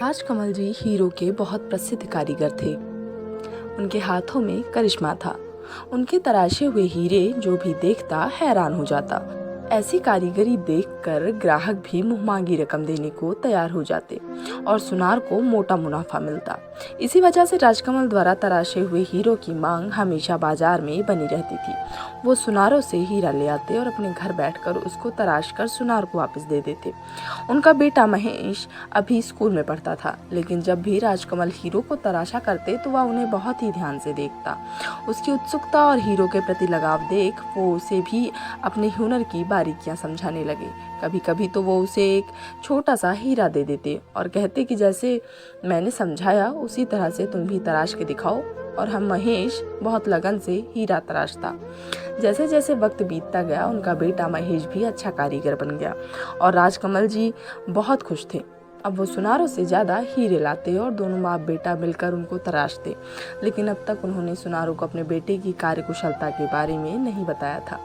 राजकमल जी hero के बहुत प्रसिद्ध कारीगर थे। उनके हाथों में करिश्मा था। उनके तराशे हुए हीरे जो भी देखता हैरान हो जाता। ऐसी कारीगरी देखकर ग्राहक भी मुंहमांगी रकम देने को तैयार हो जाते और सुनार को मोटा मुनाफा मिलता। इसी वजह से राजकमल द्वारा तराशे हुए हीरो की मांग हमेशा बाजार में बनी रहती थी। वो सुनारों से हीरा ले आते और अपने घर बैठकर उसको तराश कर सुनार को वापस दे देते। उनका बेटा महेश अभी स्कूल में पढ़ता था, लेकिन जब भी राजकमल हीरो को तराशा करते तो वह उन्हें बहुत ही ध्यान से देखता। उसकी उत्सुकता और हीरो के प्रति लगाव देख वो उसे भी अपने हुनर की बारीकियां समझाने लगे। कभी कभी तो वो उसे एक छोटा सा हीरा दे देते और कहते कि जैसे मैंने समझाया उसी तरह से तुम भी तराश के दिखाओ। और हम महेश बहुत लगन से हीरा तराशता। जैसे जैसे वक्त बीतता गया उनका बेटा महेश भी अच्छा कारीगर बन गया और राजकमल जी बहुत खुश थे। अब वो सुनारों से ज़्यादा हीरे लाते और दोनों बाप बेटा मिलकर उनको तराशते। लेकिन अब तक उन्होंने सुनारों को अपने बेटे की कार्यकुशलता के बारे में नहीं बताया था।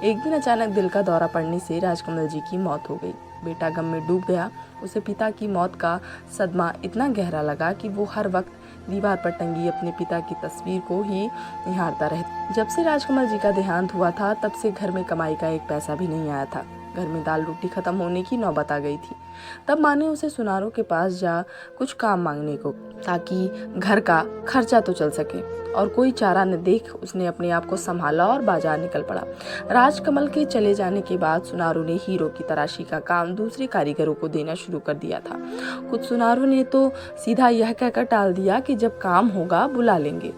एक दिन अचानक दिल का दौरा पड़ने से राजकमल जी की मौत हो गई। बेटा गम में डूब गया। उसे पिता की मौत का सदमा इतना गहरा लगा कि वो हर वक्त दीवार पर टंगी अपने पिता की तस्वीर को ही निहारता रहता। जब से राजकमल जी का देहांत हुआ था तब से घर में कमाई का एक पैसा भी नहीं आया था। घर में दाल रोटी खत्म होने की नौबत आ गई थी। तब माँ ने उसे सुनारों के पास जा कुछ काम मांगने को, ताकि घर का खर्चा तो चल सके। और कोई चारा न देख उसने अपने आप को संभाला और बाजार निकल पड़ा। राजकमल के चले जाने के बाद सुनारों ने हीरो की तराशी का काम दूसरे कारीगरों को देना शुरू कर दिया था। कुछ सुनारों ने तो सीधा यह कहकर टाल दिया कि जब काम होगा बुला लेंगे,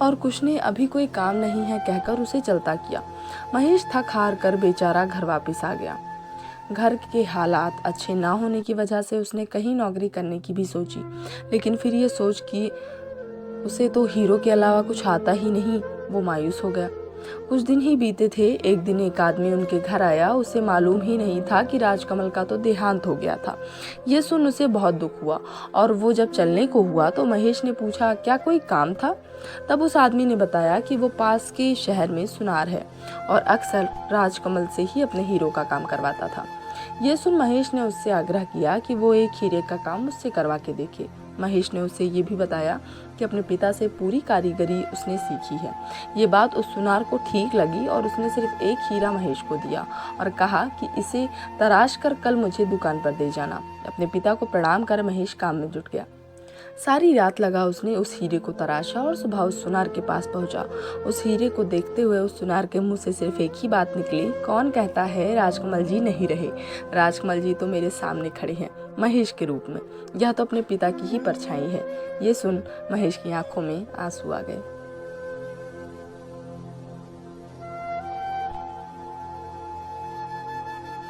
और कुछ ने अभी कोई काम नहीं है कहकर उसे चलता किया। महेश थक हार कर बेचारा घर वापस आ गया। घर के हालात अच्छे ना होने की वजह से उसने कहीं नौकरी करने की भी सोची, लेकिन फिर ये सोच कि उसे तो हीरो के अलावा कुछ आता ही नहीं, वो मायूस हो गया। कुछ दिन ही बीते थे। एक दिन एक आदमी उनके घर आया। उसे मालूम ही नहीं था कि राजकमल का तो देहांत हो गया था। ये सुन उसे बहुत दुख हुआ और वो जब चलने को हुआ तो महेश ने पूछा, क्या कोई काम था? तब उस आदमी ने बताया कि वो पास के शहर में सुनार है और अक्सर राजकमल से ही अपने हीरो का काम करवाता था। ये सुन महेश ने उससे आग्रह किया कि वो एक हीरे का काम उससे करवा के देखे। महेश ने उसे ये भी बताया कि अपने पिता से पूरी कारीगरी उसने सीखी है। ये बात उस सुनार को ठीक लगी और उसने सिर्फ एक हीरा महेश को दिया और कहा कि इसे तराश कर कल मुझे दुकान पर दे जाना। अपने पिता को प्रणाम कर महेश काम में जुट गया। सारी रात लगा उसने उस हीरे को तराशा और सुबह उस सुनार के पास पहुंचा। उस हीरे को देखते हुए उस सुनार के मुंह से सिर्फ एक ही बात निकली, कौन कहता है राजकमल जी नहीं रहे? राजकमल जी तो मेरे सामने खड़े हैं महेश के रूप में। यह तो अपने पिता की ही परछाई है। ये सुन महेश की आंखों में आंसू आ गए।